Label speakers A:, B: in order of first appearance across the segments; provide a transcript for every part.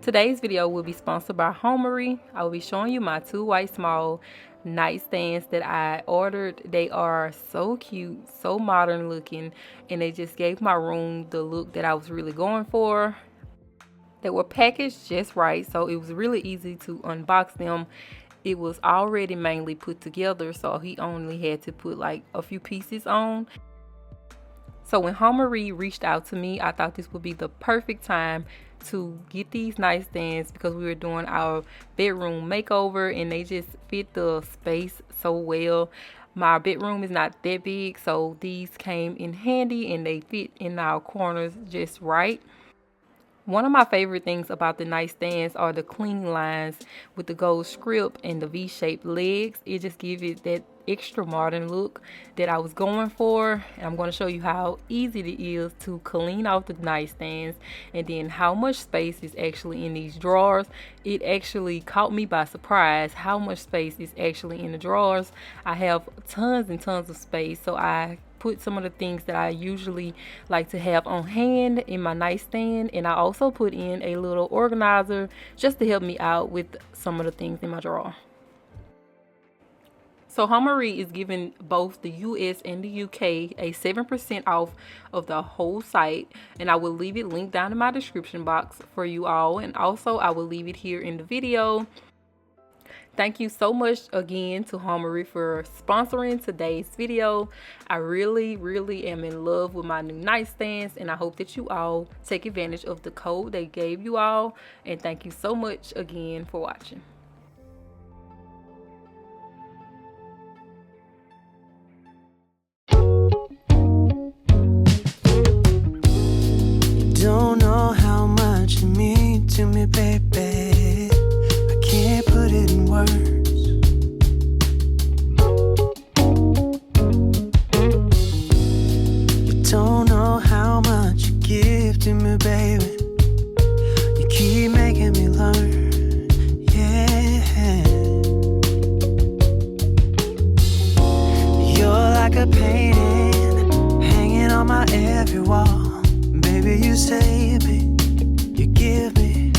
A: Today's video will be sponsored by Homary. I will be showing you my 2 white small nightstands that I ordered. They are so cute, so modern looking, and they just gave my room the look that I was really going for. They were packaged just right, so it was really easy to unbox them. It was already mainly put together, so he only had to put like a few pieces on. So when Homary reached out to me, I thought this would be the perfect time to get these nightstands because we were doing our bedroom makeover and they just fit the space so well. My bedroom is not that big, so these came in handy and they fit in our corners just right. One of my favorite things about the nightstands are the clean lines with the gold script and the V-shaped legs. It just gives it that extra modern look that I was going for. And I'm going to show you how easy it is to clean out the nightstands and then how much space is actually in these drawers. It actually caught me by surprise how much space is actually in the drawers. I have tons and tons of space, so I put some of the things that I usually like to have on hand in my nightstand, and I also put in a little organizer just to help me out with some of the things in my drawer. So Homary is giving both the US and the UK a 7% off of the whole site, and I will leave it linked down in my description box for you all, and also I will leave it here in the video. Thank you so much again to Homary for sponsoring today's video. I really am in love with my new nightstands, and I hope that you all take advantage of the code they gave you all. And thank you so much again for watching.
B: You don't know how much you mean to me, baby. Can't put it in words. You don't know how much you give to me, baby. You keep making me learn, yeah. You're like a painting hanging on my every wall. Baby, you save me, you give me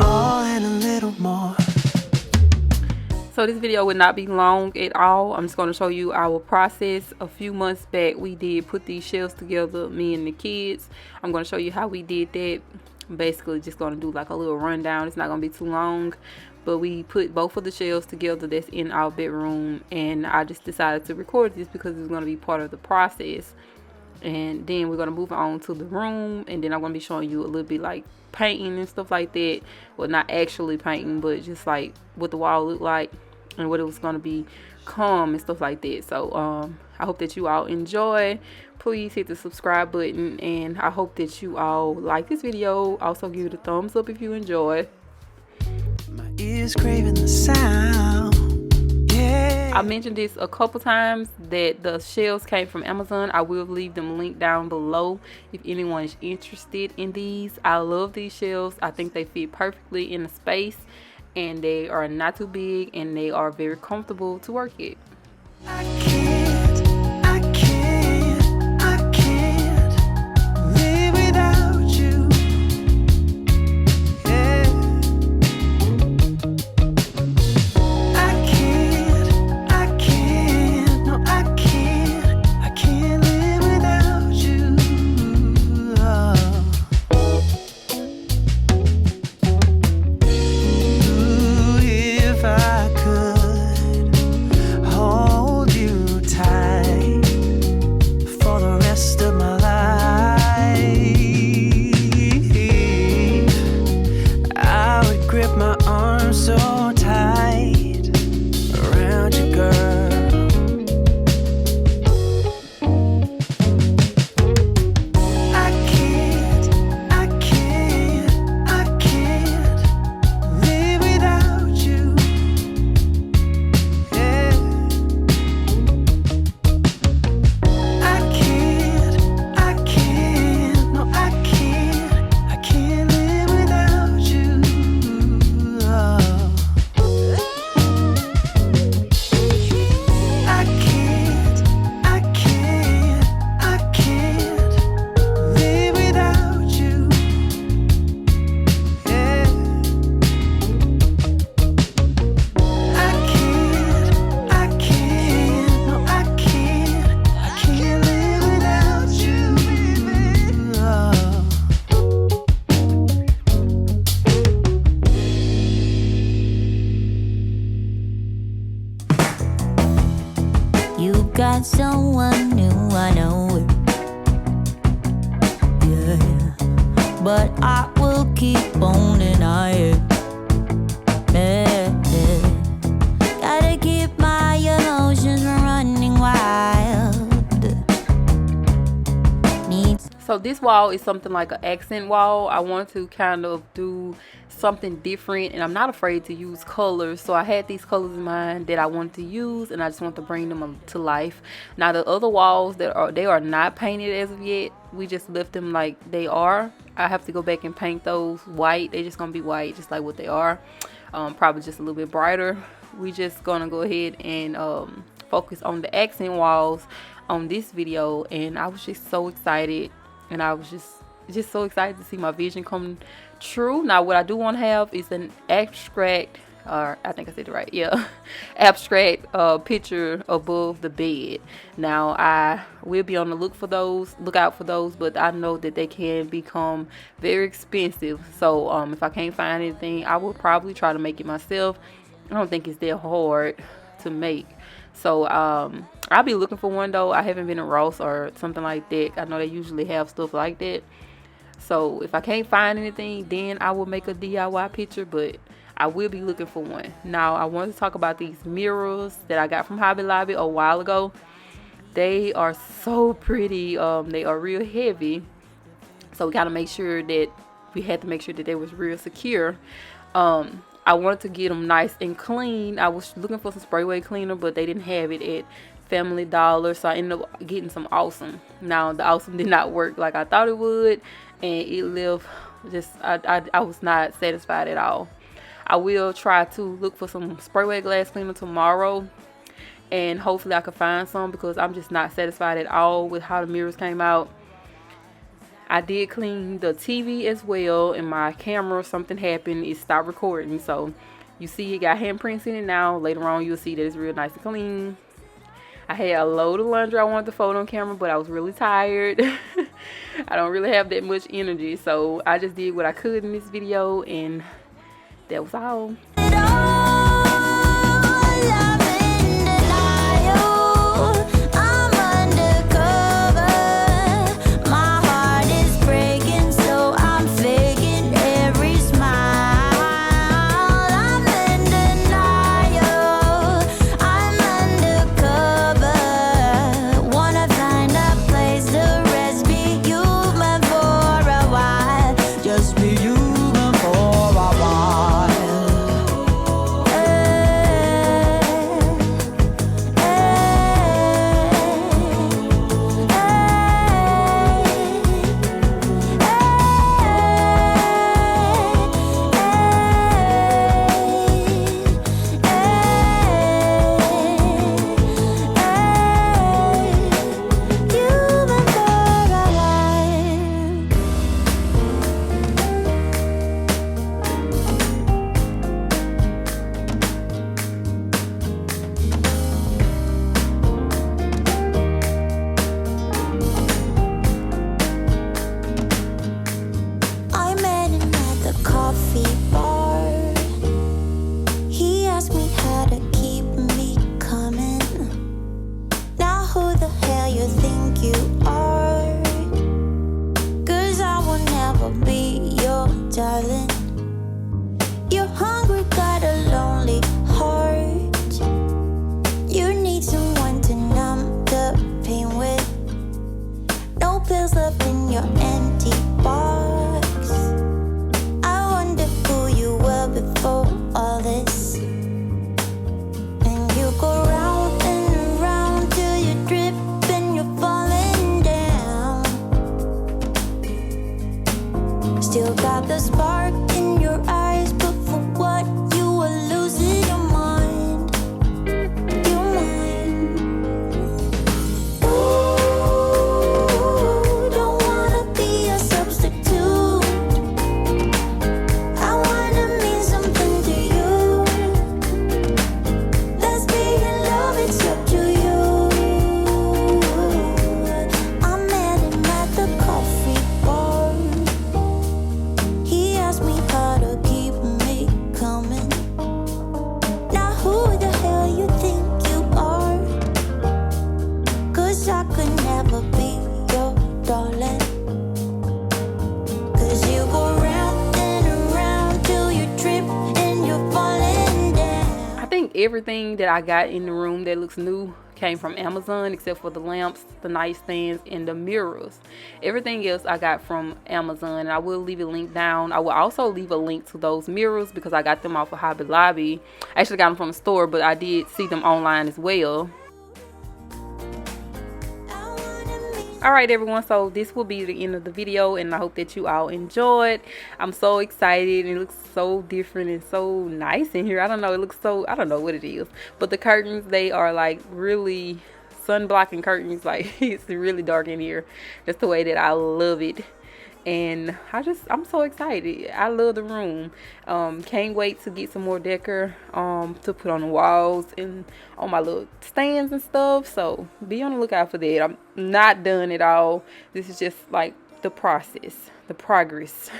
B: all and a little more.
A: So this video would not be long at all. I'm just going to show you our process. A few months back we did put these shelves together, me and the kids. I'm going to show you how we did that. I'm basically just going to do like a little rundown. It's not going to be too long, but we put both of the shelves together that's in our bedroom, and I just decided to record this because it's going to be part of the process. And then we're going to move on to the room, and then I'm going to be showing you a little bit like painting and stuff like that. Well, not actually painting, but just like what the wall looked like and what it was going to become and stuff like that. So I hope that you all enjoy. Please hit the subscribe button, and I hope that you all like this video. Also give it a thumbs up if you enjoy.
B: My ears craving the sound.
A: I mentioned this a couple times that the shelves came from Amazon. I will leave them linked down below if anyone is interested in these. I love these shelves. I think they fit perfectly in the space, and they are not too big, and they are very comfortable to work at.
B: I can't live without you. Yeah. I can't live without you. Ooh, if I could hold you want someone new, I know it. Yeah, but I will keep on denying. Yeah, yeah. Gotta keep my emotions from running wild.
A: So this wall is something like an accent wall. I want to kind of do something different, and I'm not afraid to use colors. So I had these colors in mind that I wanted to use, and I just want to bring them to life. Now the other walls they are not painted as of yet. We just left them like they are. I have to go back and paint those white. They're just gonna be white, just like what they are. Probably just a little bit brighter. We just gonna go ahead and focus on the accent walls on this video, and I was just so excited. And I was just so excited to see my vision come true. Now what I do want to have is an abstract, or I think I said it right, yeah, abstract picture above the bed. Now I will be on the lookout for those, but I know that they can become very expensive. So if I can't find anything, I will probably try to make it myself. I don't think it's that hard to make. So I'll be looking for one though. I haven't been in Ross or something like that. I know they usually have stuff like that. So if I can't find anything, then I will make a DIY picture, but I will be looking for one. Now I want to talk about these mirrors that I got from Hobby Lobby a while ago. They are so pretty. They are real heavy, so we had to make sure that they was real secure. I wanted to get them nice and clean. I was looking for some spray cleaner, but they didn't have it at Family Dollar, so I ended up getting some Awesome. Now the Awesome did not work like I thought it would, and it left just I was not satisfied at all. I will try to look for some spray glass cleaner tomorrow, and hopefully I can find some, because I'm just not satisfied at all with how the mirrors came out. I did clean the TV as well, and my camera, something happened, it stopped recording. So you see it got handprints in it now. Later on you'll see that it's real nice and clean. I had a load of laundry I wanted to fold on camera, but I was really tired. I don't really have that much energy, so I just did what I could in this video, and that was all. Everything that I got in the room that looks new came from Amazon, except for the lamps, the nightstands, and the mirrors. Everything else I got from Amazon, and I will leave a link down. I will also leave a link to those mirrors because I got them off of Hobby Lobby. I actually got them from the store, but I did see them online as well. Alright everyone, so this will be the end of the video, and I hope that you all enjoyed. I'm so excited, and it looks so different and so nice in here. I don't know, it looks so, I don't know what it is, but the curtains, they are like really sun blocking curtains. Like, it's really dark in here. That's the way that I love it. And I'm so excited. I love the room. Can't wait to get some more decor to put on the walls and on my little stands and stuff. So be on the lookout for that. I'm not done at all. This is just like the process, the progress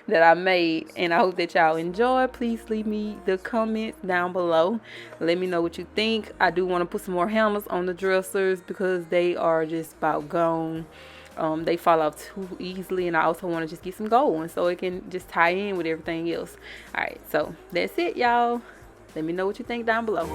A: that I made, and I hope that y'all enjoy. Please leave me the comments down below. Let me know what you think. I do want to put some more handles on the dressers because they are just about gone. They fall off too easily, and I also want to just get some gold ones so it can just tie in with everything else. Alright, so that's it, y'all. Let me know what you think down below.